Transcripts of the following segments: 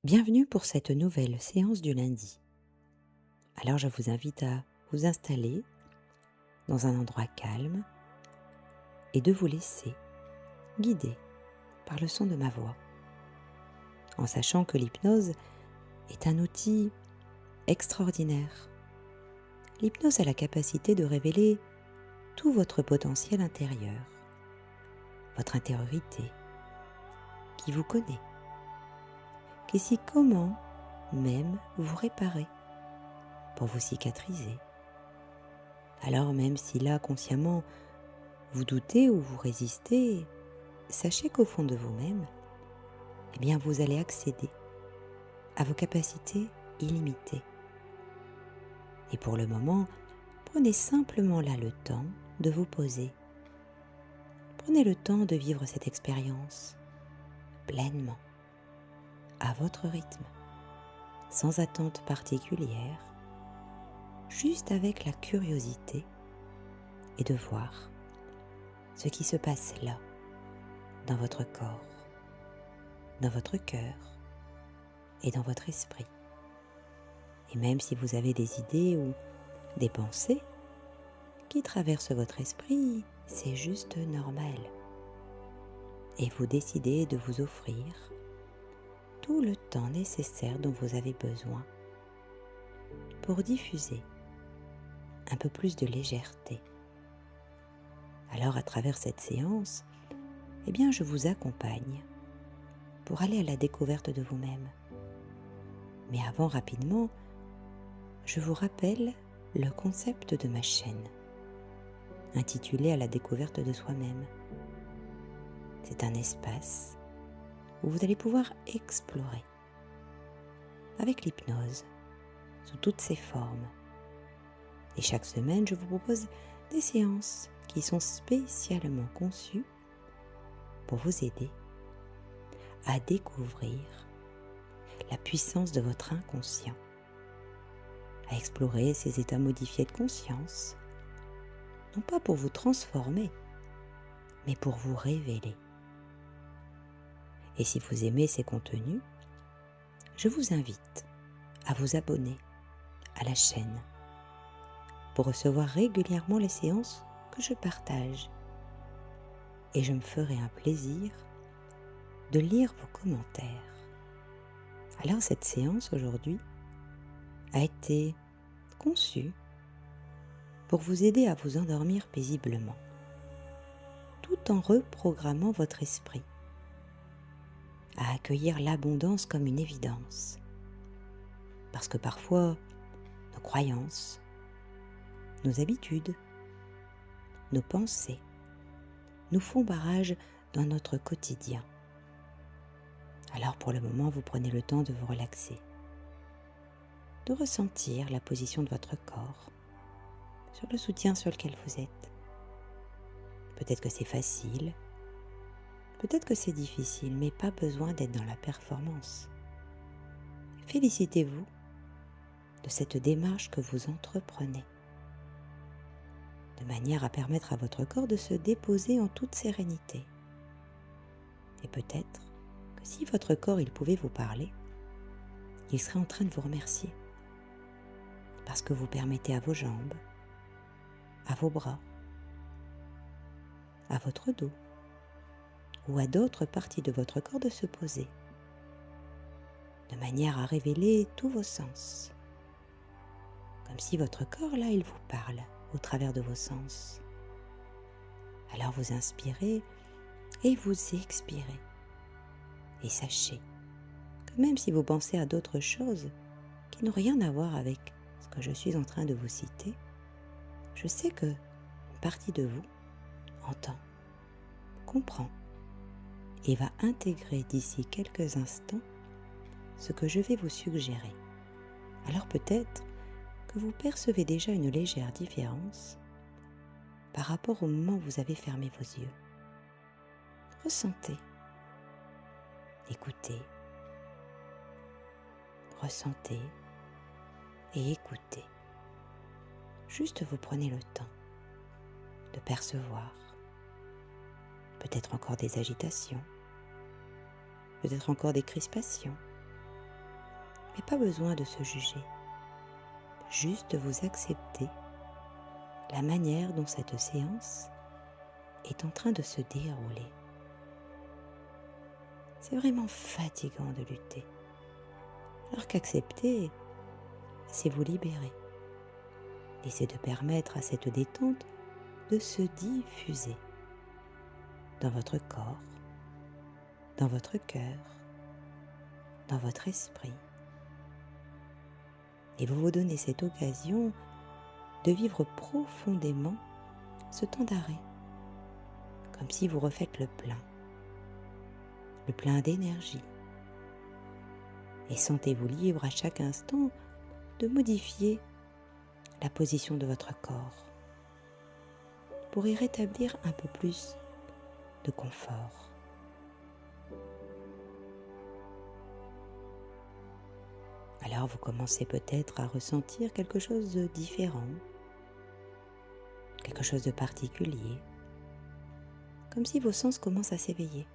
Bienvenue pour cette nouvelle séance du lundi. Alors je vous invite à vous installer dans un endroit calme et de vous laisser guider par le son de ma voix, en sachant que l'hypnose est un outil extraordinaire. L'hypnose a la capacité de révéler tout votre potentiel intérieur, votre intériorité, qui vous connaît, qui sait comment même vous réparer pour vous cicatriser. Alors même si là, consciemment, vous doutez ou vous résistez, sachez qu'au fond de vous-même, eh bien, vous allez accéder à vos capacités illimitées. Et pour le moment, prenez simplement là le temps de vous poser. Prenez le temps de vivre cette expérience pleinement, à votre rythme, sans attente particulière, juste avec la curiosité et de voir ce qui se passe là, dans votre corps, dans votre cœur et dans votre esprit. Et même si vous avez des idées ou des pensées qui traversent votre esprit, c'est juste normal. Et vous décidez de vous offrir tout le temps nécessaire dont vous avez besoin pour diffuser un peu plus de légèreté. Alors à travers cette séance, eh bien je vous accompagne pour aller à la découverte de vous-même. Mais avant, rapidement, je vous rappelle le concept de ma chaîne, intitulée À la découverte de soi-même. C'est un espace où vous allez pouvoir explorer avec l'hypnose sous toutes ses formes. Et chaque semaine, je vous propose des séances qui sont spécialement conçues pour vous aider à découvrir la puissance de votre inconscient, à explorer ces états modifiés de conscience, non pas pour vous transformer, mais pour vous révéler. Et si vous aimez ces contenus, je vous invite à vous abonner à la chaîne pour recevoir régulièrement les séances que je partage. Et je me ferai un plaisir de lire vos commentaires. Alors cette séance aujourd'hui a été conçue pour vous aider à vous endormir paisiblement, tout en reprogrammant votre esprit, à accueillir l'abondance comme une évidence. Parce que parfois, nos croyances, nos habitudes, nos pensées nous font barrage dans notre quotidien. Alors pour le moment, vous prenez le temps de vous relaxer, de ressentir la position de votre corps sur le soutien sur lequel vous êtes. Peut-être que c'est facile, peut-être que c'est difficile, mais pas besoin d'être dans la performance. Félicitez-vous de cette démarche que vous entreprenez, de manière à permettre à votre corps de se déposer en toute sérénité. Et peut-être que si votre corps il pouvait vous parler, il serait en train de vous remercier, parce que vous permettez à vos jambes, à vos bras, à votre dos ou à d'autres parties de votre corps de se poser, de manière à révéler tous vos sens, comme si votre corps là il vous parle au travers de vos sens. Alors vous inspirez et vous expirez, et sachez que même si vous pensez à d'autres choses qui n'ont rien à voir avec ce que je suis en train de vous citer, je sais que une partie de vous entend, comprend et va intégrer d'ici quelques instants ce que je vais vous suggérer. Alors peut-être que vous percevez déjà une légère différence par rapport au moment où vous avez fermé vos yeux. Ressentez, écoutez, ressentez et écoutez. Juste vous prenez le temps de percevoir peut-être encore des agitations, peut-être encore des crispations, mais pas besoin de se juger. Juste vous accepter la manière dont cette séance est en train de se dérouler. C'est vraiment fatigant de lutter. Alors qu'accepter, c'est vous libérer. Et c'est de permettre à cette détente de se diffuser dans votre corps, dans votre cœur, dans votre esprit. Et vous vous donnez cette occasion de vivre profondément ce temps d'arrêt, comme si vous refaites le plein d'énergie. Et sentez-vous libre à chaque instant de modifier la position de votre corps pour y rétablir un peu plus de confort. Alors vous commencez peut-être à ressentir quelque chose de différent, quelque chose de particulier, comme si vos sens commencent à s'éveiller.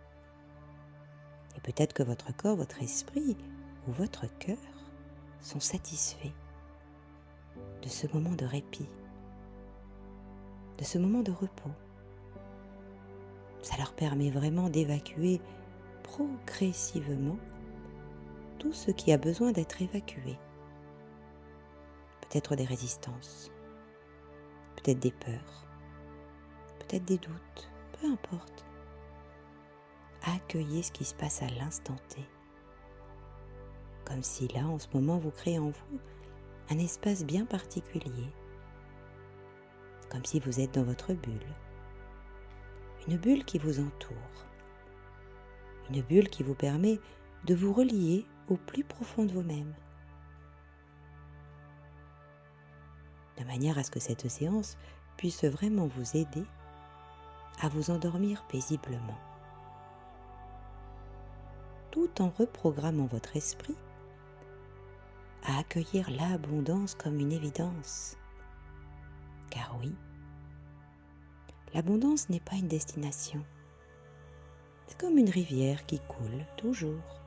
Et peut-être que votre corps, votre esprit ou votre cœur sont satisfaits de ce moment de répit, de ce moment de repos. Ça leur permet vraiment d'évacuer progressivement tout ce qui a besoin d'être évacué. Peut-être des résistances, peut-être des peurs, peut-être des doutes, peu importe. Accueillez ce qui se passe à l'instant T. Comme si là, en ce moment, vous créez en vous un espace bien particulier. Comme si vous êtes dans votre bulle. Une bulle qui vous entoure. Une bulle qui vous permet de vous relier au plus profond de vous-même. De manière à ce que cette séance puisse vraiment vous aider à vous endormir paisiblement. Tout en reprogrammant votre esprit à accueillir l'abondance comme une évidence. Car oui, l'abondance n'est pas une destination. C'est comme une rivière qui coule toujours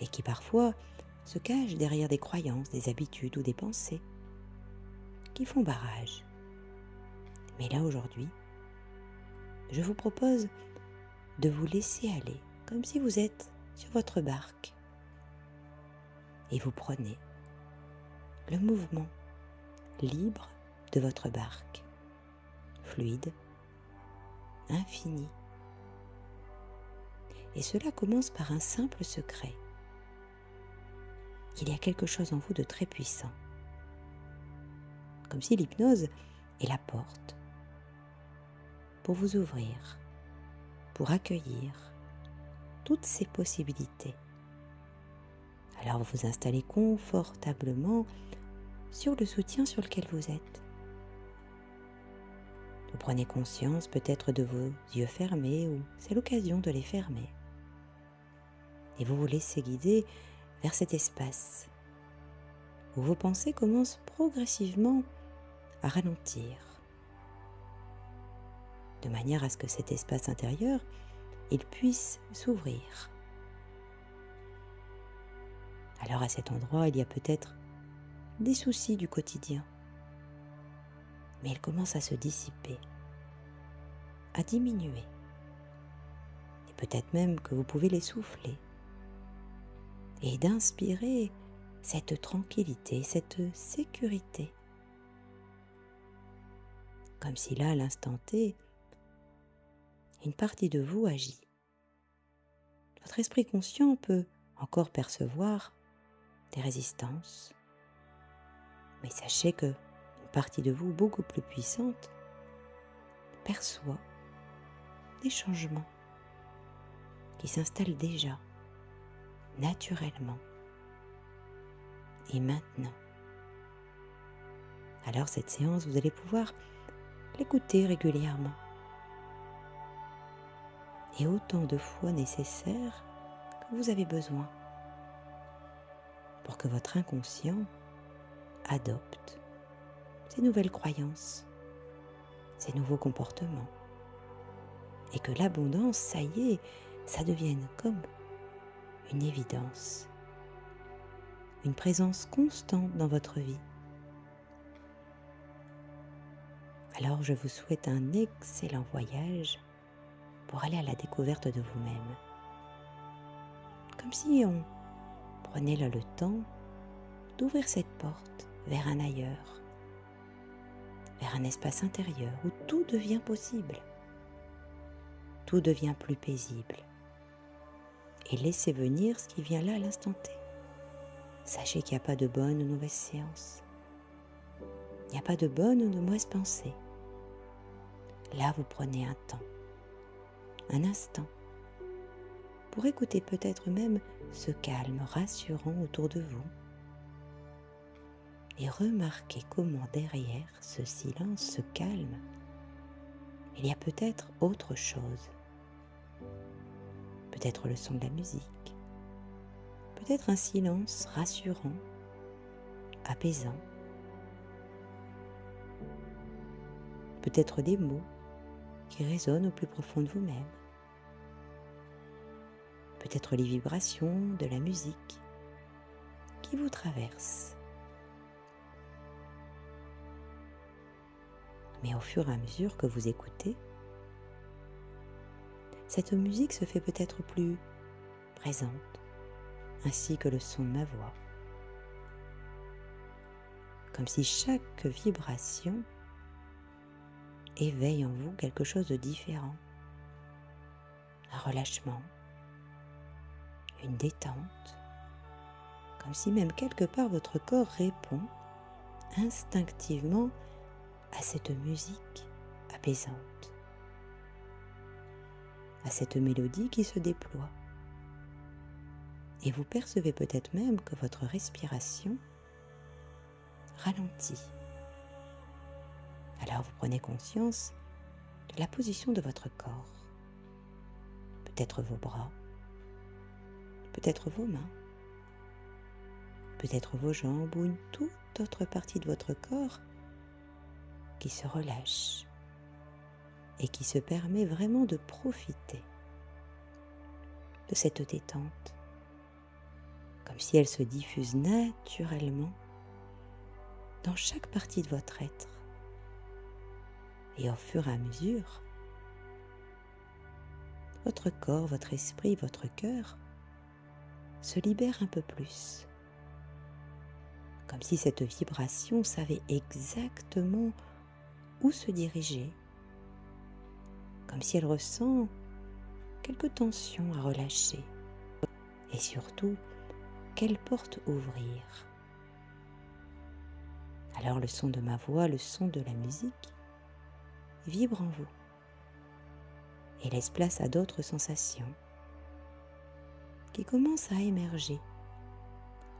et qui parfois se cache derrière des croyances, des habitudes ou des pensées qui font barrage. Mais là aujourd'hui, je vous propose de vous laisser aller comme si vous êtes sur votre barque et vous prenez le mouvement libre de votre barque, fluide, infini. Et cela commence par un simple secret. Il y a quelque chose en vous de très puissant. Comme si l'hypnose est la porte pour vous ouvrir, pour accueillir toutes ces possibilités. Alors vous vous installez confortablement sur le soutien sur lequel vous êtes. Vous prenez conscience peut-être de vos yeux fermés ou c'est l'occasion de les fermer. Et vous vous laissez guider vers cet espace où vos pensées commencent progressivement à ralentir, de manière à ce que cet espace intérieur, il puisse s'ouvrir. Alors à cet endroit, il y a peut-être des soucis du quotidien, mais ils commencent à se dissiper, à diminuer. Et peut-être même que vous pouvez les souffler et d'inspirer cette tranquillité, cette sécurité. Comme si là, à l'instant T, une partie de vous agit. Votre esprit conscient peut encore percevoir des résistances, mais sachez que une partie de vous beaucoup plus puissante perçoit des changements qui s'installent déjà, naturellement, et maintenant. Alors cette séance, vous allez pouvoir l'écouter régulièrement et autant de fois nécessaire que vous avez besoin pour que votre inconscient adopte ces nouvelles croyances, ces nouveaux comportements et que l'abondance, ça y est, ça devienne comme une évidence. une présence constante dans votre vie. Alors je vous souhaite un excellent voyage pour aller à la découverte de vous-même. Comme si on prenait là le temps d'ouvrir cette porte vers un ailleurs, vers un espace intérieur où tout devient possible, tout devient plus paisible. Et laissez venir ce qui vient là à l'instant T. Sachez qu'il n'y a pas de bonne ou mauvaise séance. Il n'y a pas de bonne ou de mauvaise pensée. Là, vous prenez un temps, un instant, pour écouter peut-être même ce calme rassurant autour de vous et remarquer comment derrière ce silence, ce calme, il y a peut-être autre chose. Peut-être le son de la musique, peut-être un silence rassurant, apaisant, peut-être des mots qui résonnent au plus profond de vous-même, peut-être les vibrations de la musique qui vous traversent. Mais au fur et à mesure que vous écoutez, cette musique se fait peut-être plus présente, ainsi que le son de ma voix. Comme si chaque vibration éveille en vous quelque chose de différent. Un relâchement, une détente, comme si même quelque part votre corps répond instinctivement à cette musique apaisante, à cette mélodie qui se déploie. Et vous percevez peut-être même que votre respiration ralentit. Alors vous prenez conscience de la position de votre corps, peut-être vos bras, peut-être vos mains, peut-être vos jambes ou une toute autre partie de votre corps qui se relâche et qui se permet vraiment de profiter de cette détente, comme si elle se diffuse naturellement dans chaque partie de votre être. Et au fur et à mesure, votre corps, votre esprit, votre cœur se libèrent un peu plus. Comme si cette vibration savait exactement où se diriger. Comme si elle ressent quelques tensions à relâcher. Et surtout, quelle porte ouvrir. Alors le son de ma voix, le son de la musique vibre en vous et laisse place à d'autres sensations qui commencent à émerger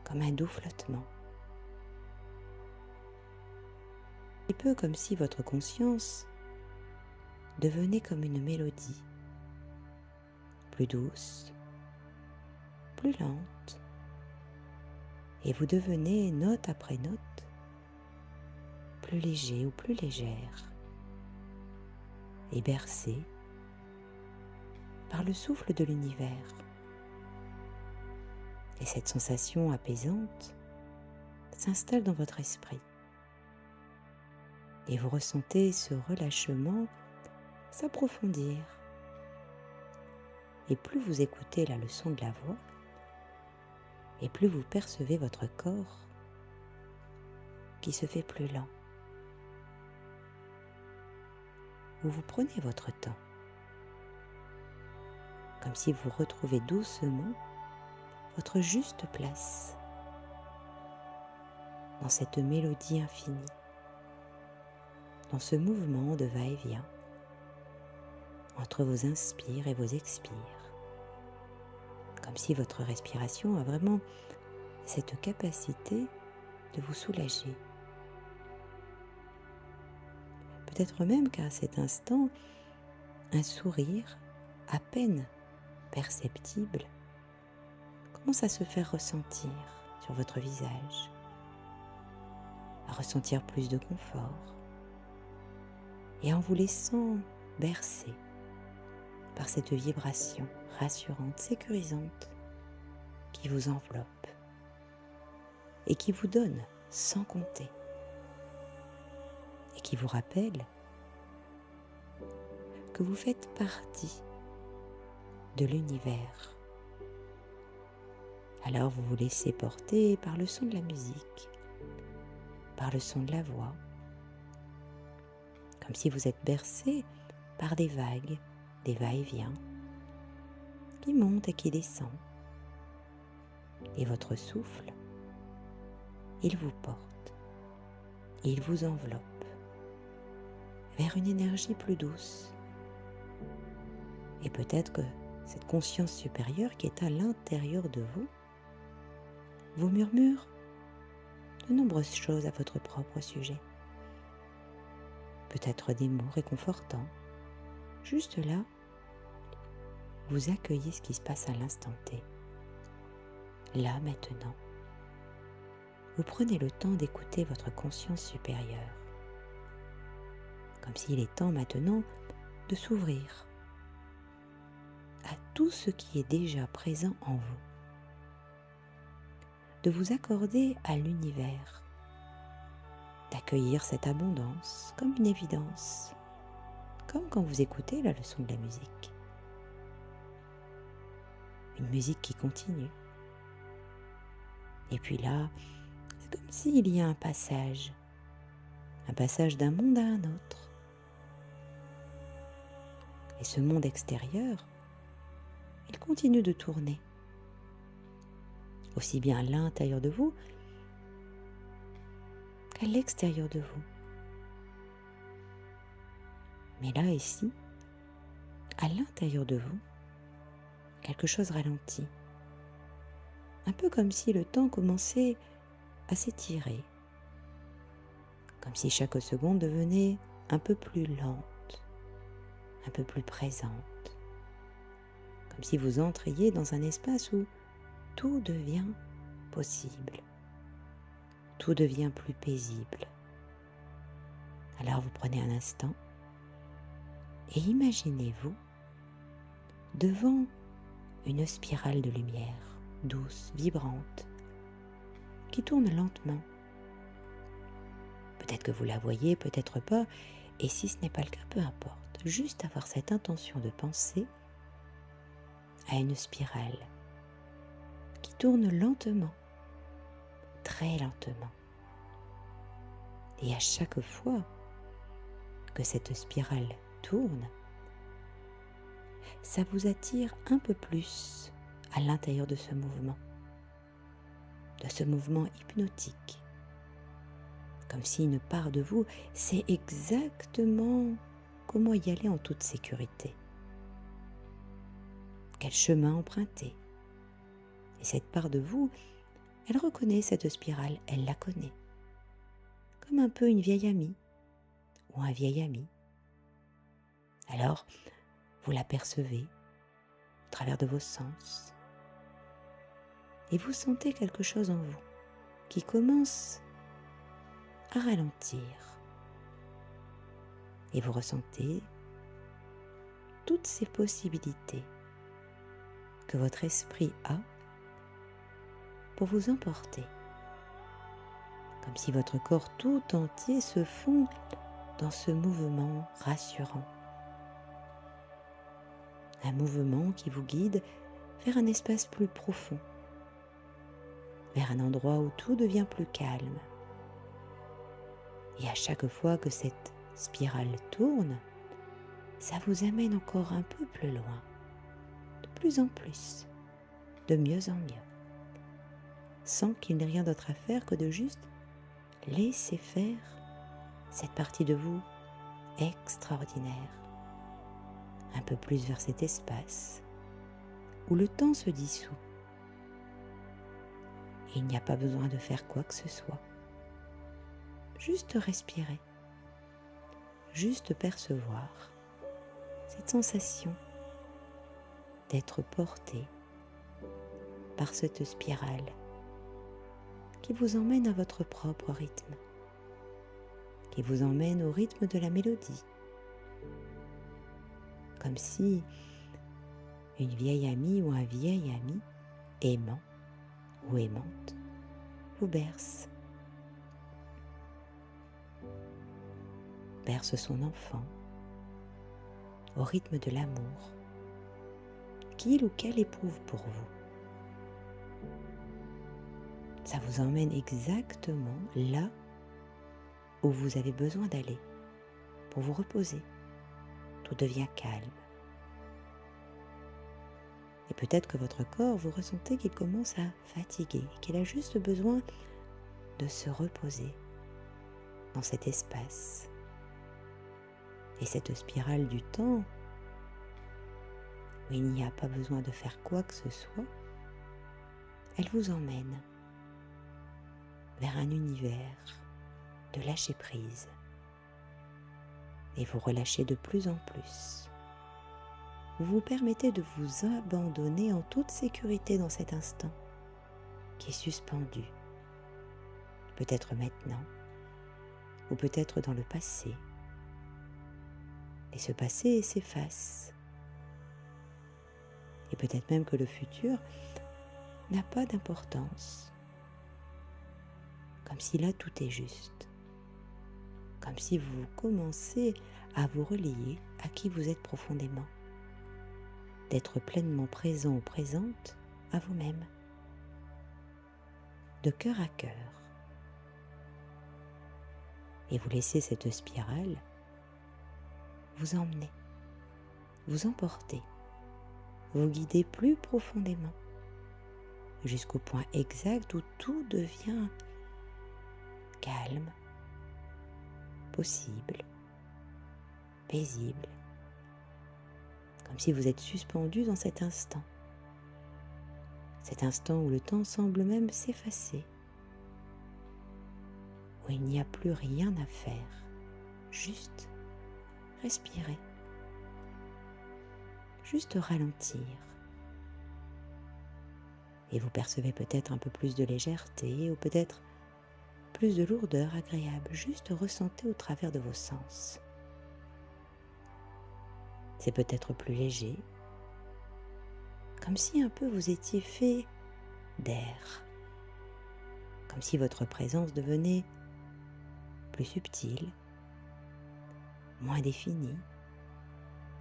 comme un doux flottement. Un peu comme si votre conscience devenait comme une mélodie, plus douce, plus lente, et vous devenez note après note plus léger ou plus légère, et bercé par le souffle de l'univers. Et cette sensation apaisante s'installe dans votre esprit. Et vous ressentez ce relâchement s'approfondir. Et plus vous écoutez la leçon de la voix, et plus vous percevez votre corps qui se fait plus lent. Où vous prenez votre temps, comme si vous retrouvez doucement votre juste place dans cette mélodie infinie, dans ce mouvement de va-et-vient entre vos inspires et vos expires, comme si votre respiration a vraiment cette capacité de vous soulager. Peut-être même qu'à cet instant, un sourire à peine perceptible commence à se faire ressentir sur votre visage, à ressentir plus de confort et en vous laissant bercer par cette vibration rassurante, sécurisante qui vous enveloppe. et qui vous donne sans compter et qui vous rappelle que vous faites partie de l'univers. Alors vous vous laissez porter par le son de la musique, par le son de la voix, comme si vous êtes bercé par des vagues, des va-et-vient, qui montent et qui descendent. Et votre souffle, il vous porte, il vous enveloppe vers une énergie plus douce. Et peut-être que cette conscience supérieure qui est à l'intérieur de vous vous murmure de nombreuses choses à votre propre sujet. Peut-être des mots réconfortants. Juste là, vous accueillez ce qui se passe à l'instant T. Là, maintenant, vous prenez le temps d'écouter votre conscience supérieure. Comme s'il est temps maintenant de s'ouvrir à tout ce qui est déjà présent en vous. De vous accorder à l'univers, d'accueillir cette abondance comme une évidence, comme quand vous écoutez la leçon de la musique. Une musique qui continue. Et puis là, c'est comme s'il y a un passage d'un monde à un autre. Et ce monde extérieur, il continue de tourner, aussi bien à l'intérieur de vous qu'à l'extérieur de vous. Mais là, ici, à l'intérieur de vous, quelque chose ralentit. Un peu comme si le temps commençait à s'étirer. Comme si chaque seconde devenait un peu plus lente, un peu plus présente. Comme si vous entriez dans un espace où tout devient possible. Tout devient plus paisible. Alors vous prenez un instant et imaginez-vous devant une spirale de lumière douce, vibrante, qui tourne lentement. Peut-être que vous la voyez, peut-être pas, et si ce n'est pas le cas, peu importe. Juste avoir cette intention de penser à une spirale qui tourne lentement, très lentement. Et à chaque fois que cette spirale tourne, ça vous attire un peu plus à l'intérieur de ce mouvement hypnotique. Comme si une part de vous sait exactement comment y aller en toute sécurité. Quel chemin emprunter. Et cette part de vous, elle reconnaît cette spirale, elle la connaît. Comme un peu une vieille amie ou un vieil ami. Alors, vous l'apercevez au travers de vos sens. Et vous sentez quelque chose en vous qui commence à ralentir. Et vous ressentez toutes ces possibilités que votre esprit a pour vous emporter. Comme si votre corps tout entier se fond dans ce mouvement rassurant. Un mouvement qui vous guide vers un espace plus profond, vers un endroit où tout devient plus calme. Et à chaque fois que cette spirale tourne, ça vous amène encore un peu plus loin, de plus en plus, de mieux en mieux, sans qu'il n'y ait rien d'autre à faire que de juste laisser faire cette partie de vous extraordinaire, un peu plus vers cet espace où le temps se dissout. Et il n'y a pas besoin de faire quoi que ce soit. Juste respirer, juste percevoir cette sensation d'être porté par cette spirale qui vous emmène à votre propre rythme, qui vous emmène au rythme de la mélodie, comme si une vieille amie ou un vieil ami aimant ou aimante vous berce. Berce son enfant au rythme de l'amour qu'il ou qu'elle éprouve pour vous. Ça vous emmène exactement là où vous avez besoin d'aller pour vous reposer. Tout devient calme. Et peut-être que votre corps, vous ressentez qu'il commence à fatiguer, qu'il a juste besoin de se reposer dans cet espace. Et cette spirale du temps, où il n'y a pas besoin de faire quoi que ce soit, elle vous emmène vers un univers de lâcher prise. Et vous relâchez de plus en plus. Vous vous permettez de vous abandonner en toute sécurité dans cet instant qui est suspendu. Peut-être maintenant, ou peut-être dans le passé. Et ce passé s'efface. Et peut-être même que le futur n'a pas d'importance. Comme si là tout est juste. Comme si vous commencez à vous relier à qui vous êtes profondément. D'être pleinement présent ou présente à vous-même. De cœur à cœur. Et vous laissez cette spirale vous emmener, vous emporter, vous guider plus profondément, jusqu'au point exact où tout devient calme, possible, paisible, comme si vous êtes suspendu dans cet instant où le temps semble même s'effacer, où il n'y a plus rien à faire, juste respirer, juste ralentir. Et vous percevez peut-être un peu plus de légèreté ou peut-être plus de lourdeur agréable, juste ressentez au travers de vos sens. C'est peut-être plus léger, comme si un peu vous étiez fait d'air, comme si votre présence devenait plus subtile, moins définie,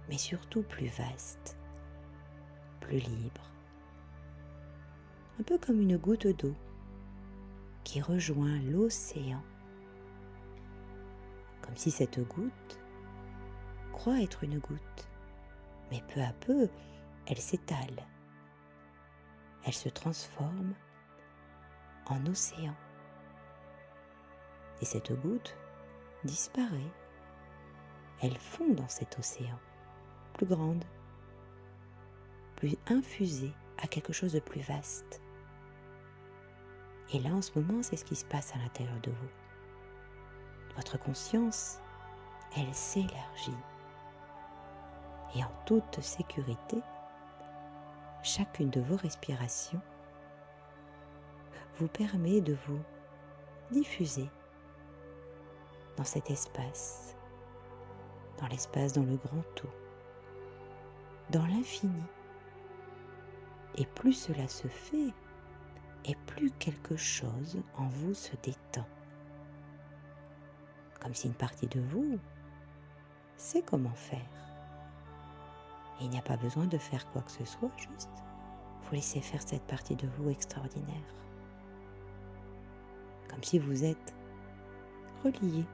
mais surtout plus vaste, plus libre. Un peu comme une goutte d'eau qui rejoint l'océan. Comme si cette goutte croit être une goutte, mais peu à peu, elle s'étale. Elle se transforme en océan. Et cette goutte disparaît. Elle fond dans cet océan, plus grande, plus infusée à quelque chose de plus vaste. Et là, en ce moment, c'est ce qui se passe à l'intérieur de vous. Votre conscience, elle s'élargit. Et en toute sécurité, chacune de vos respirations vous permet de vous diffuser dans cet espace, dans l'espace, dans le grand tout, dans l'infini. Et plus cela se fait, et plus quelque chose en vous se détend. Comme si une partie de vous sait comment faire. Et il n'y a pas besoin de faire quoi que ce soit, juste vous laissez faire cette partie de vous extraordinaire. Comme si vous êtes relié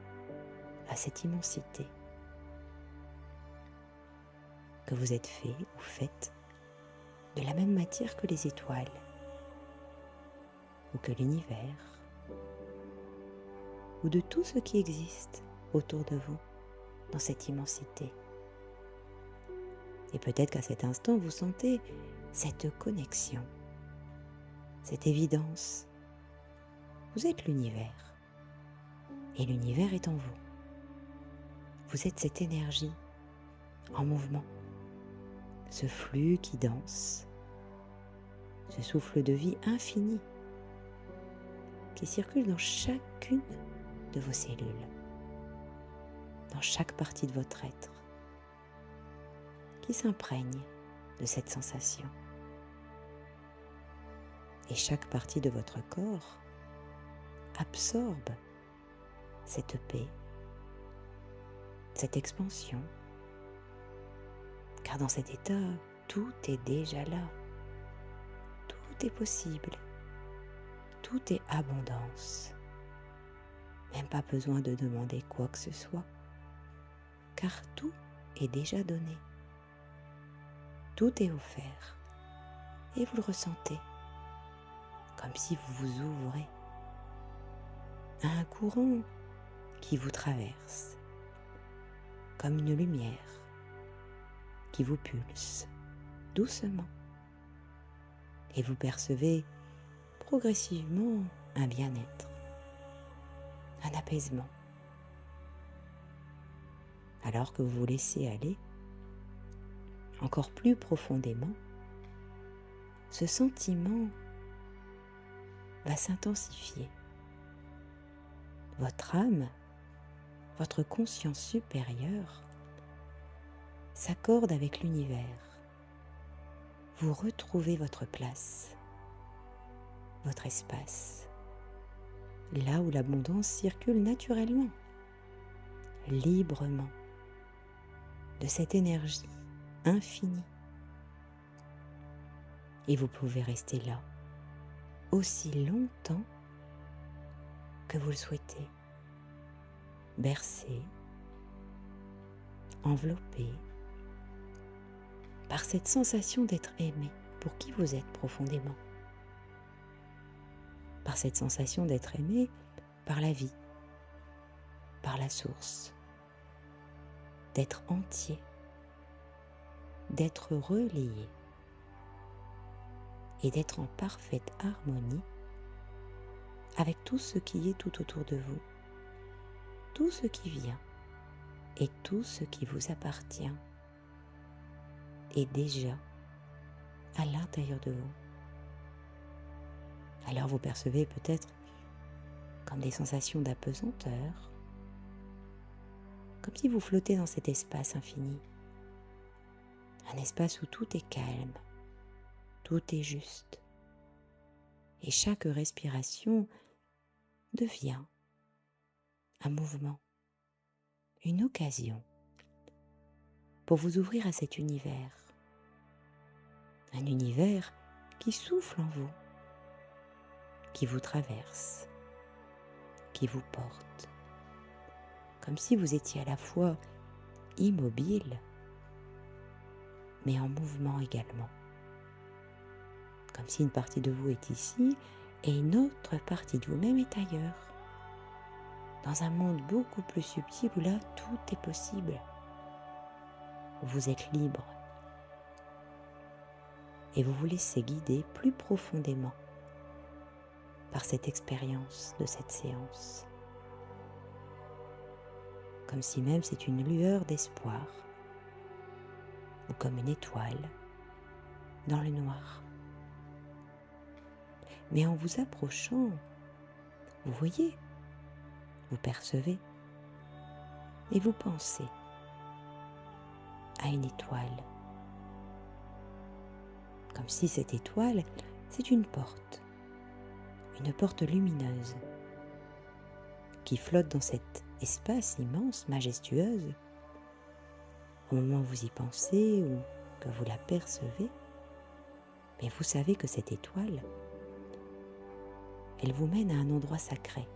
à cette immensité. Que vous êtes fait ou faite de la même matière que les étoiles ou que l'univers ou de tout ce qui existe autour de vous dans cette immensité. Et peut-être qu'à cet instant, vous sentez cette connexion, cette évidence. Vous êtes l'univers et l'univers est en vous. Vous êtes cette énergie en mouvement, ce flux qui danse, ce souffle de vie infini qui circule dans chacune de vos cellules, dans chaque partie de votre être, qui s'imprègne de cette sensation. Et chaque partie de votre corps absorbe cette paix, cette expansion. Car dans cet état, tout est déjà là. Tout est possible. Tout est abondance. Même pas besoin de demander quoi que ce soit. Car tout est déjà donné. Tout est offert. Et vous le ressentez. Comme si vous vous ouvrez à un courant qui vous traverse. Comme une lumière qui vous pulse doucement. Et vous percevez progressivement un bien-être, un apaisement. Alors que vous vous laissez aller encore plus profondément, ce sentiment va s'intensifier. Votre âme, votre conscience supérieure s'accorde avec l'univers. Vous retrouvez votre place, votre espace, là où l'abondance circule naturellement, librement, de cette énergie infinie. Et vous pouvez rester là aussi longtemps que vous le souhaitez, bercé, enveloppé par cette sensation d'être aimé pour qui vous êtes profondément, par cette sensation d'être aimé par la vie, par la source, d'être entier, d'être relayé et d'être en parfaite harmonie avec tout ce qui est tout autour de vous, tout ce qui vient et tout ce qui vous appartient est déjà à l'intérieur de vous. Alors vous percevez peut-être comme des sensations d'apesanteur, comme si vous flottez dans cet espace infini, un espace où tout est calme, tout est juste, et chaque respiration devient un mouvement, une occasion pour vous ouvrir à cet univers, un univers qui souffle en vous, qui vous traverse, qui vous porte, comme si vous étiez à la fois immobile, mais en mouvement également, comme si une partie de vous est ici et une autre partie de vous-même est ailleurs, dans un monde beaucoup plus subtil où là tout est possible, où vous êtes libre et vous vous laissez guider plus profondément par cette expérience de cette séance, comme si même c'est une lueur d'espoir ou comme une étoile dans le noir. Mais en vous approchant, vous voyez, vous percevez et vous pensez à une étoile, comme si cette étoile, c'est une porte lumineuse qui flotte dans cet espace immense, majestueuse. Au moment où vous y pensez ou que vous la percevez, mais vous savez que cette étoile, elle vous mène à un endroit sacré,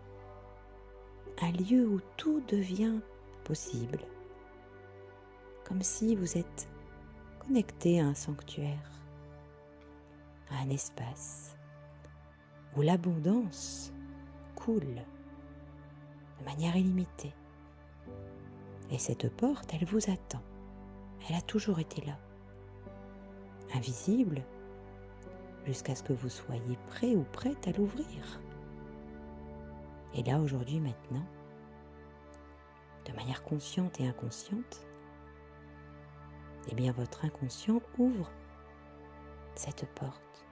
un lieu où tout devient possible, comme si vous êtes connecté à un sanctuaire, à un espace où l'abondance coule de manière illimitée. Et cette porte, elle vous attend. Elle a toujours été là, invisible, jusqu'à ce que vous soyez prêt ou prête à l'ouvrir. Et là, aujourd'hui, maintenant, de manière consciente et inconsciente, eh bien votre inconscient ouvre cette porte.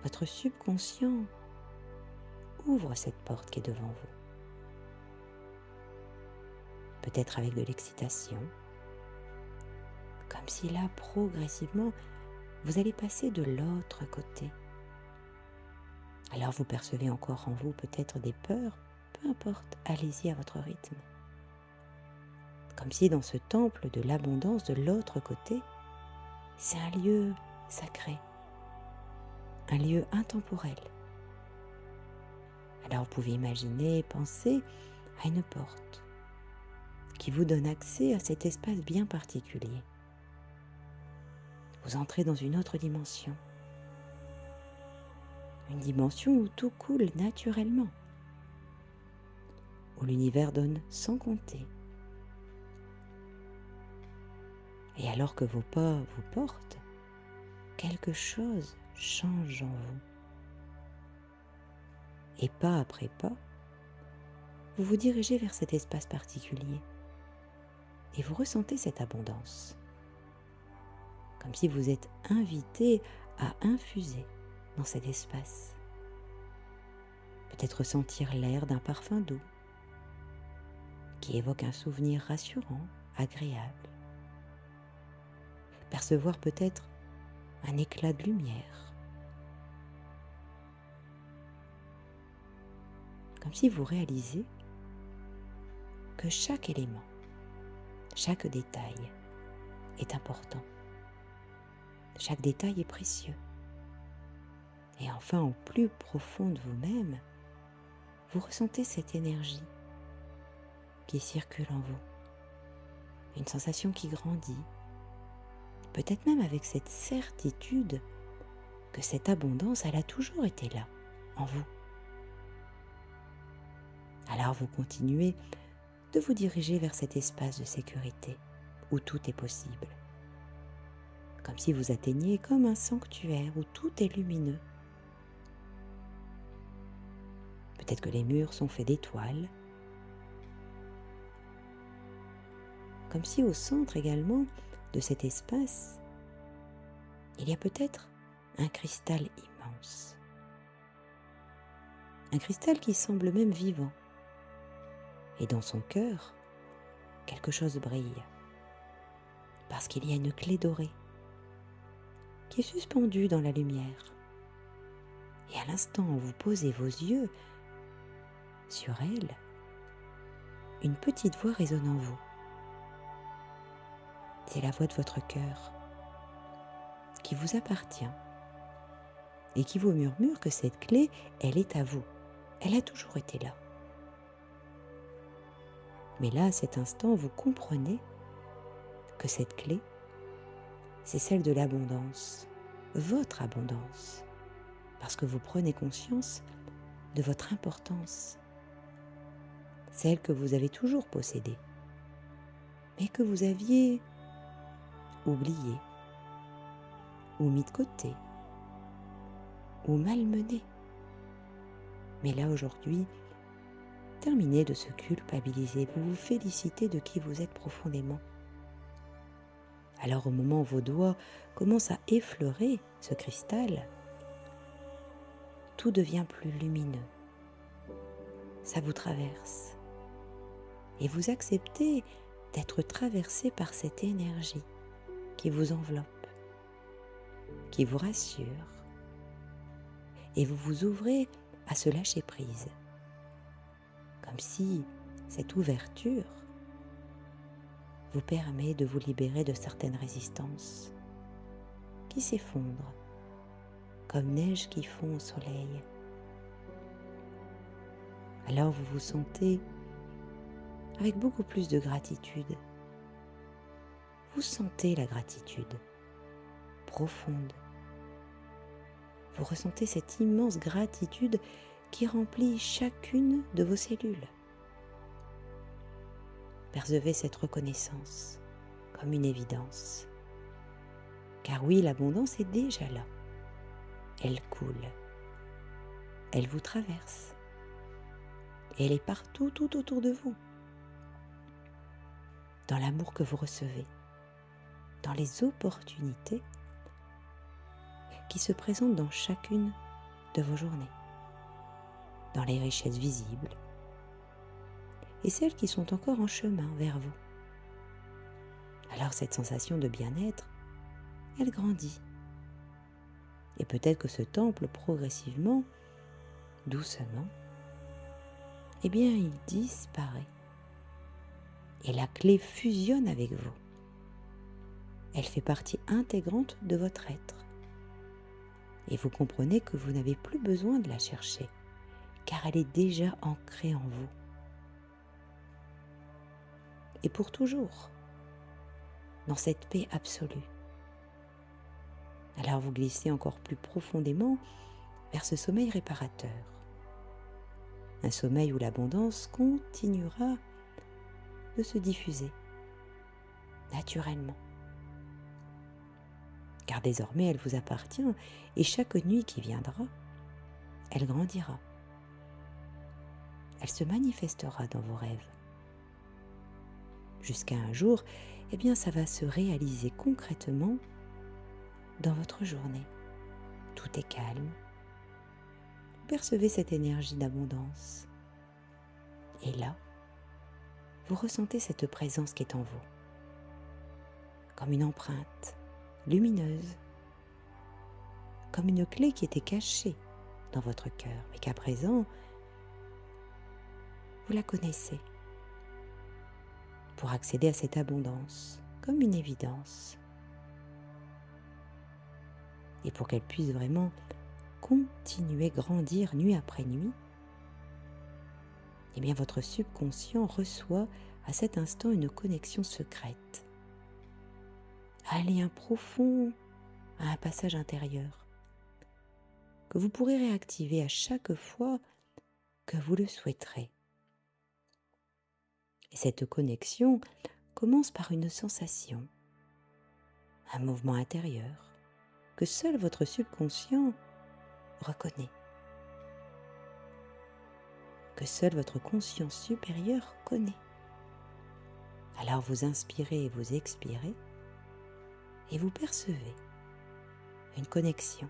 Votre subconscient ouvre cette porte qui est devant vous. Peut-être avec de l'excitation, comme si là, progressivement, vous allez passer de l'autre côté, Alors vous percevez encore en vous peut-être des peurs, peu importe, allez-y à votre rythme. Comme si dans ce temple de l'abondance de l'autre côté, c'est un lieu sacré, un lieu intemporel. Alors vous pouvez imaginer, penser à une porte qui vous donne accès à cet espace bien particulier. Vous entrez dans une autre dimension. Une dimension où tout coule naturellement, où l'univers donne sans compter. Et alors que vos pas vous portent, quelque chose change en vous. Et pas après pas, vous vous dirigez vers cet espace particulier et vous ressentez cette abondance. Comme si vous êtes invité à infuser dans cet espace. Peut-être sentir l'air d'un parfum doux qui évoque un souvenir rassurant, agréable. Percevoir peut-être un éclat de lumière. Comme si vous réalisez que chaque élément, chaque détail est important. Chaque détail est précieux. Et enfin, au plus profond de vous-même, vous ressentez cette énergie qui circule en vous. Une sensation qui grandit, peut-être même avec cette certitude que cette abondance, elle a toujours été là, en vous. Alors vous continuez de vous diriger vers cet espace de sécurité où tout est possible. Comme si vous atteigniez comme un sanctuaire où tout est lumineux. Peut-être que les murs sont faits d'étoiles. Comme si au centre également de cet espace, il y a peut-être un cristal immense. Un cristal qui semble même vivant. Et dans son cœur, quelque chose brille. Parce qu'il y a une clé dorée qui est suspendue dans la lumière. Et à l'instant où vous posez vos yeux sur elle, une petite voix résonne en vous. C'est la voix de votre cœur qui vous appartient et qui vous murmure que cette clé, elle est à vous. Elle a toujours été là. Mais là, à cet instant, vous comprenez que cette clé, c'est celle de l'abondance, votre abondance, parce que vous prenez conscience de votre importance, celle que vous avez toujours possédée, mais que vous aviez oubliée, ou mis de côté, ou malmenée. Mais là, aujourd'hui, terminez de se culpabiliser, vous vous félicitez de qui vous êtes profondément. Alors au moment où vos doigts commencent à effleurer ce cristal, tout devient plus lumineux. Ça vous traverse. Et vous acceptez d'être traversé par cette énergie qui vous enveloppe, qui vous rassure. Et vous vous ouvrez à se lâcher prise. Comme si cette ouverture vous permet de vous libérer de certaines résistances qui s'effondrent comme neige qui fond au soleil. Alors vous vous sentez avec beaucoup plus de gratitude. Vous sentez la gratitude profonde. Vous ressentez cette immense gratitude qui remplit chacune de vos cellules. Percevez cette reconnaissance comme une évidence. Car oui, l'abondance est déjà là. Elle coule. Elle vous traverse. Et elle est partout, tout autour de vous. Dans l'amour que vous recevez. Dans les opportunités qui se présentent dans chacune de vos journées. Dans les richesses visibles et celles qui sont encore en chemin vers vous. Alors cette sensation de bien-être, elle grandit. Et peut-être que ce temple, progressivement, doucement, eh bien il disparaît et la clé fusionne avec vous. Elle fait partie intégrante de votre être. Et vous comprenez que vous n'avez plus besoin de la chercher, car elle est déjà ancrée en vous. Et pour toujours, dans cette paix absolue. Alors vous glissez encore plus profondément vers ce sommeil réparateur. Un sommeil où l'abondance continuera de se diffuser naturellement. Car désormais elle vous appartient et chaque nuit qui viendra, elle grandira. Elle se manifestera dans vos rêves. Jusqu'à un jour, eh bien ça va se réaliser concrètement dans votre journée. Tout est calme. Vous percevez cette énergie d'abondance. Et là, vous ressentez cette présence qui est en vous, comme une empreinte lumineuse, comme une clé qui était cachée dans votre cœur, mais qu'à présent, vous la connaissez. Pour accéder à cette abondance, comme une évidence. Et pour qu'elle puisse vraiment continuer à grandir nuit après nuit, eh bien votre subconscient reçoit à cet instant une connexion secrète, un lien profond à un passage intérieur, que vous pourrez réactiver à chaque fois que vous le souhaiterez. Et cette connexion commence par une sensation, un mouvement intérieur que seul votre subconscient reconnaît, que seule votre conscience supérieure connaît. Alors vous inspirez et vous expirez et vous percevez une connexion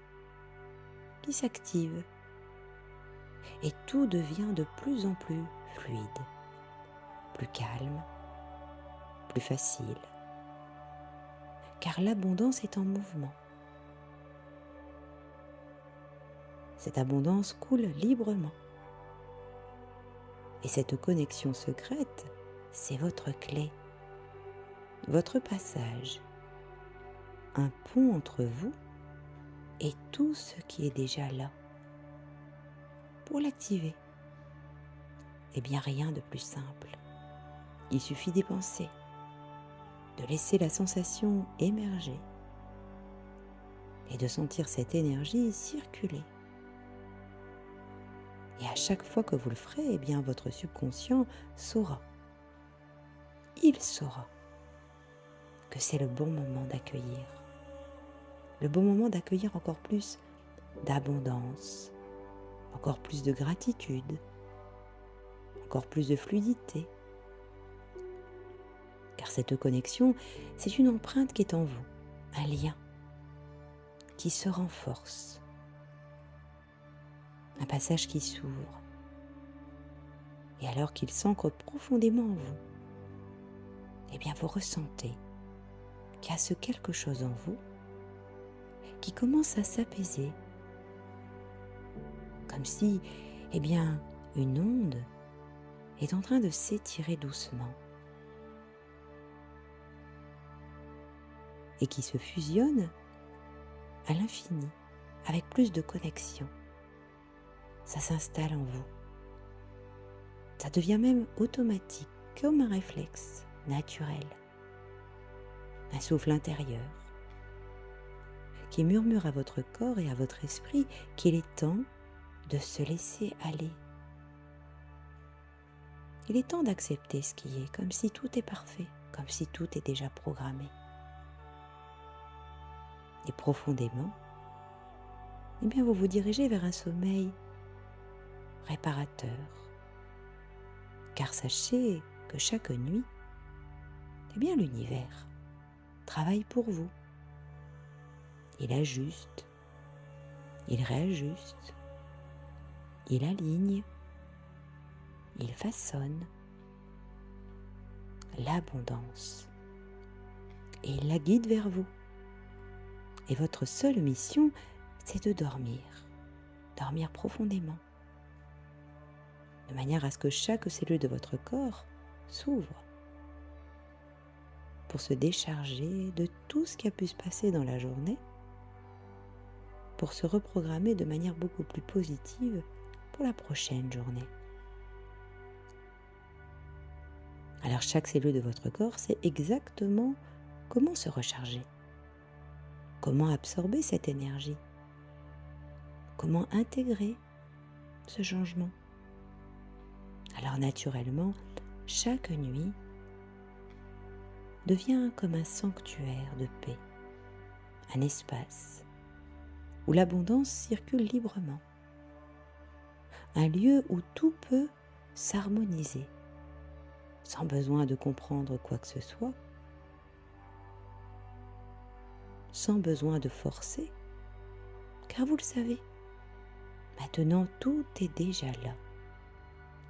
qui s'active et tout devient de plus en plus fluide, plus calme, plus facile, car l'abondance est en mouvement. Cette abondance coule librement. Et cette connexion secrète, c'est votre clé, votre passage, un pont entre vous et tout ce qui est déjà là. Pour l'activer, eh bien rien de plus simple. Il suffit d'y penser, de laisser la sensation émerger et de sentir cette énergie circuler. Et à chaque fois que vous le ferez, eh bien votre subconscient saura, il saura que c'est le bon moment d'accueillir. Le bon moment d'accueillir encore plus d'abondance, encore plus de gratitude, encore plus de fluidité. Car cette connexion, c'est une empreinte qui est en vous, un lien qui se renforce, un passage qui s'ouvre. Et alors qu'il s'ancre profondément en vous, eh bien vous ressentez qu'il y a ce quelque chose en vous qui commence à s'apaiser, comme si, eh bien, une onde est en train de s'étirer doucement et qui se fusionne à l'infini avec plus de connexion. Ça s'installe en vous. Ça devient même automatique, comme un réflexe naturel, un souffle intérieur qui murmure à votre corps et à votre esprit qu'il est temps de se laisser aller. Il est temps d'accepter ce qui est, comme si tout est parfait, comme si tout est déjà programmé. Et profondément, eh bien vous vous dirigez vers un sommeil réparateur. Car sachez que chaque nuit, eh bien l'univers travaille pour vous. Il ajuste, il réajuste, il aligne, il façonne l'abondance et il la guide vers vous. Et votre seule mission, c'est de dormir, dormir profondément, de manière à ce que chaque cellule de votre corps s'ouvre pour se décharger de tout ce qui a pu se passer dans la journée, pour se reprogrammer de manière beaucoup plus positive pour la prochaine journée. Alors chaque cellule de votre corps sait exactement comment se recharger, comment absorber cette énergie, comment intégrer ce changement. Alors naturellement, chaque nuit devient comme un sanctuaire de paix, un espace où l'abondance circule librement, un lieu où tout peut s'harmoniser, sans besoin de comprendre quoi que ce soit, sans besoin de forcer, car vous le savez, maintenant tout est déjà là,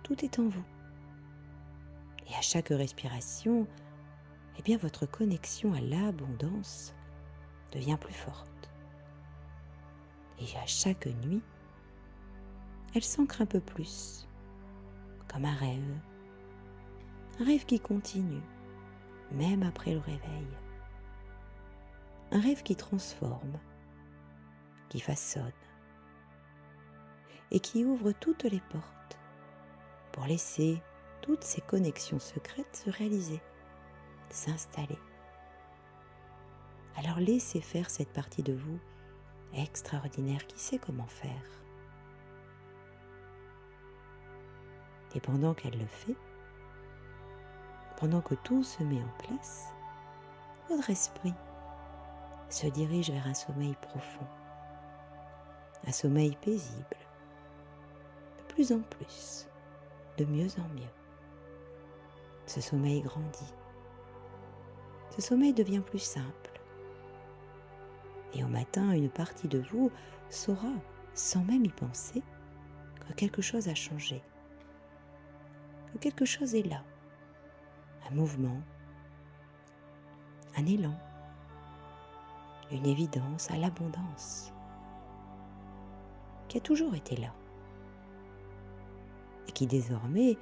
tout est en vous. Et à chaque respiration, eh bien votre connexion à l'abondance devient plus forte. Et à chaque nuit, elle s'ancre un peu plus, comme un rêve qui continue, même après le réveil. Un rêve qui transforme, qui façonne, et qui ouvre toutes les portes pour laisser toutes ces connexions secrètes se réaliser, s'installer. Alors laissez faire cette partie de vous extraordinaire qui sait comment faire. Et pendant qu'elle le fait, pendant que tout se met en place, votre esprit se dirige vers un sommeil profond, un sommeil paisible, de plus en plus, de mieux en mieux. Ce sommeil grandit, ce sommeil devient plus simple. Et au matin, une partie de vous saura, sans même y penser, que quelque chose a changé, que quelque chose est là, un mouvement, un élan, une évidence à l'abondance, qui a toujours été là, et qui désormais,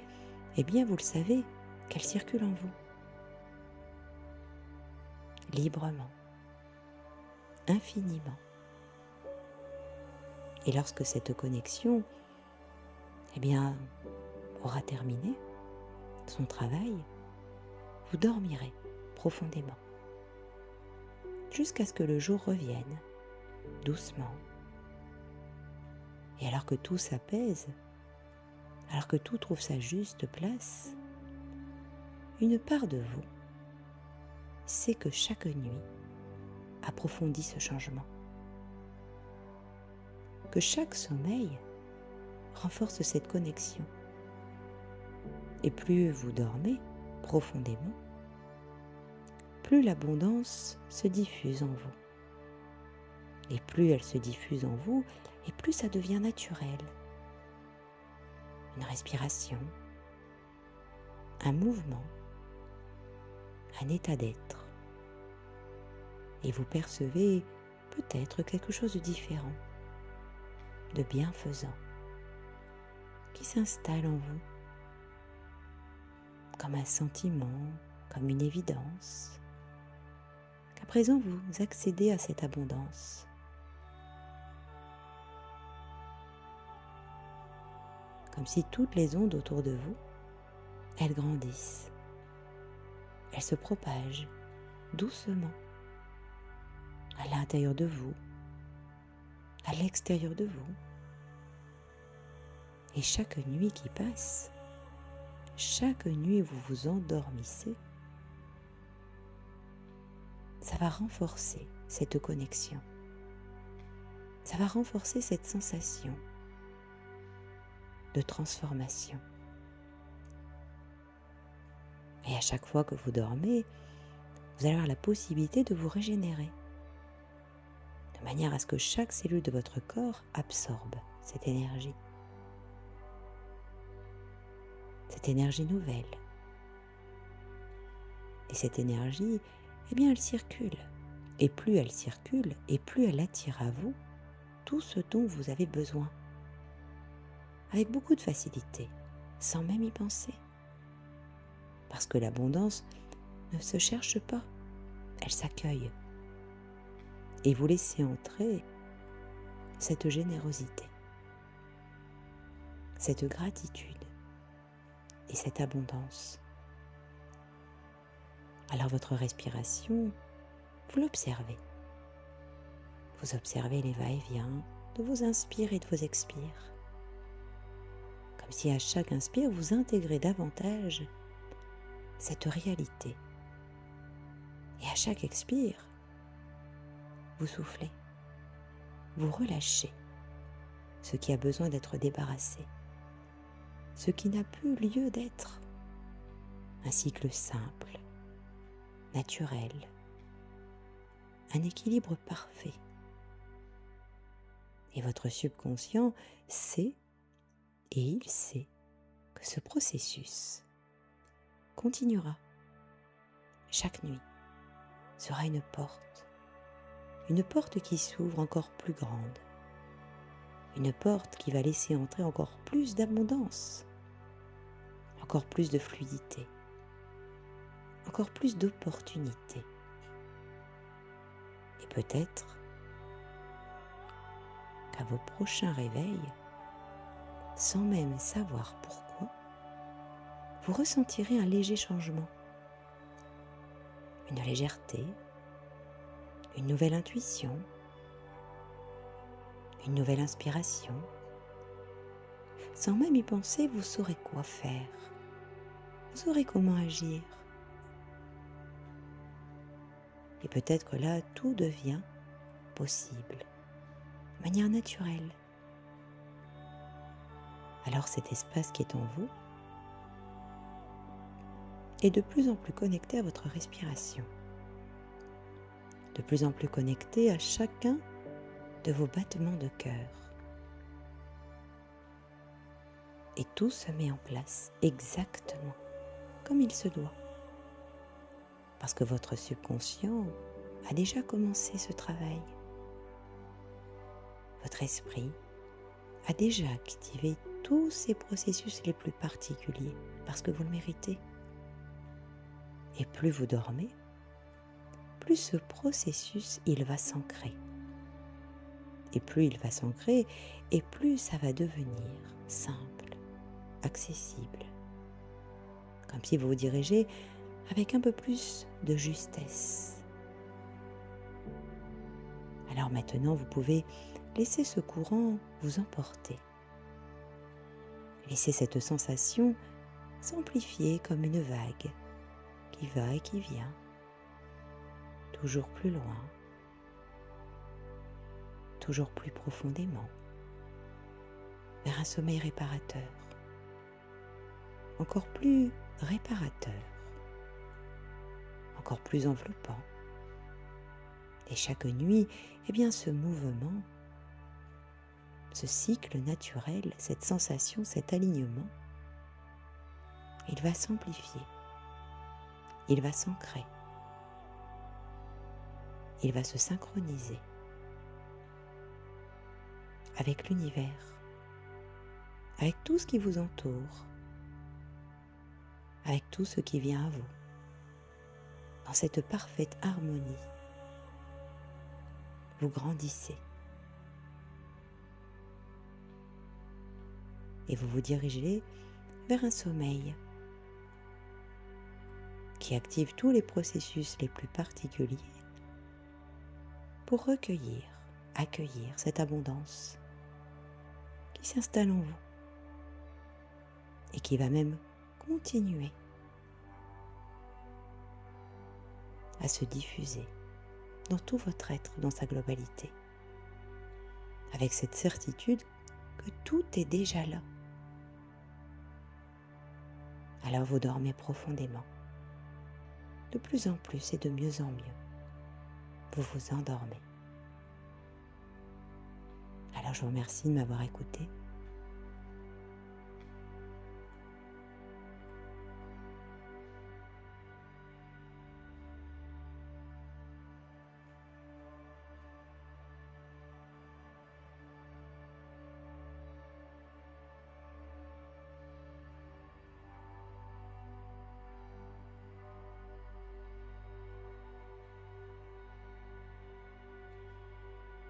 eh bien vous le savez, qu'elle circule en vous, librement, infiniment. Et lorsque cette connexion, eh bien, aura terminé son travail, vous dormirez profondément, jusqu'à ce que le jour revienne, doucement. Et alors que tout s'apaise, alors que tout trouve sa juste place, une part de vous sait que chaque nuit approfondit ce changement, que chaque sommeil renforce cette connexion. Et plus vous dormez profondément, plus l'abondance se diffuse en vous. Et plus elle se diffuse en vous, et plus ça devient naturel. Une respiration, un mouvement, un état d'être. Et vous percevez peut-être quelque chose de différent, de bienfaisant, qui s'installe en vous, comme un sentiment, comme une évidence, qu'à présent vous accédez à cette abondance. Comme si toutes les ondes autour de vous, elles grandissent, elles se propagent doucement à l'intérieur de vous, à l'extérieur de vous. Et chaque nuit qui passe, chaque nuit où vous vous endormissez, ça va renforcer cette connexion. Ça va renforcer cette sensation de transformation. Et à chaque fois que vous dormez, vous allez avoir la possibilité de vous régénérer, de manière à ce que chaque cellule de votre corps absorbe cette énergie nouvelle. Et cette énergie, eh bien, elle circule. Et plus elle circule, et plus elle attire à vous tout ce dont vous avez besoin, avec beaucoup de facilité, sans même y penser. Parce que l'abondance ne se cherche pas, elle s'accueille. Et vous laissez entrer cette générosité, cette gratitude et cette abondance. Alors votre respiration, vous l'observez. Vous observez les va-et-vient de vos inspires et de vos expires. Comme si à chaque inspire, vous intégrez davantage cette réalité. Et à chaque expire, vous soufflez, vous relâchez ce qui a besoin d'être débarrassé, ce qui n'a plus lieu d'être. Un cycle simple, naturel, un équilibre parfait. Et votre subconscient sait, et il sait, que ce processus continuera. Chaque nuit sera une porte qui s'ouvre encore plus grande, une porte qui va laisser entrer encore plus d'abondance, encore plus de fluidité, encore plus d'opportunités. Et peut-être qu'à vos prochains réveils, sans même savoir pourquoi, vous ressentirez un léger changement, une légèreté, une nouvelle intuition, une nouvelle inspiration. Sans même y penser, vous saurez quoi faire, vous saurez comment agir. Et peut-être que là, tout devient possible, de manière naturelle. Alors cet espace qui est en vous est de plus en plus connecté à votre respiration, de plus en plus connecté à chacun de vos battements de cœur. Et tout se met en place exactement comme il se doit. Parce que votre subconscient a déjà commencé ce travail. Votre esprit a déjà activé tous ces processus les plus particuliers parce que vous le méritez. Et plus vous dormez, plus ce processus il va s'ancrer. Et plus il va s'ancrer, et plus ça va devenir simple, accessible. Comme si vous vous dirigez avec un peu plus de justesse. Alors maintenant, vous pouvez laisser ce courant vous emporter. Laissez cette sensation s'amplifier comme une vague qui va et qui vient, toujours plus loin, toujours plus profondément, vers un sommeil réparateur, encore plus réparateur, encore plus enveloppant. Et chaque nuit, eh bien, ce mouvement, ce cycle naturel, cette sensation, cet alignement, il va s'amplifier, il va s'ancrer, il va se synchroniser avec l'univers, avec tout ce qui vous entoure, avec tout ce qui vient à vous, dans cette parfaite harmonie. Vous grandissez et vous vous dirigez vers un sommeil qui active tous les processus les plus particuliers pour recueillir, accueillir cette abondance qui s'installe en vous et qui va même continuer à se diffuser dans tout votre être, dans sa globalité, avec cette certitude que tout est déjà là. Alors vous dormez profondément, de plus en plus et de mieux en mieux. Vous vous endormez. Alors je vous remercie de m'avoir écouté.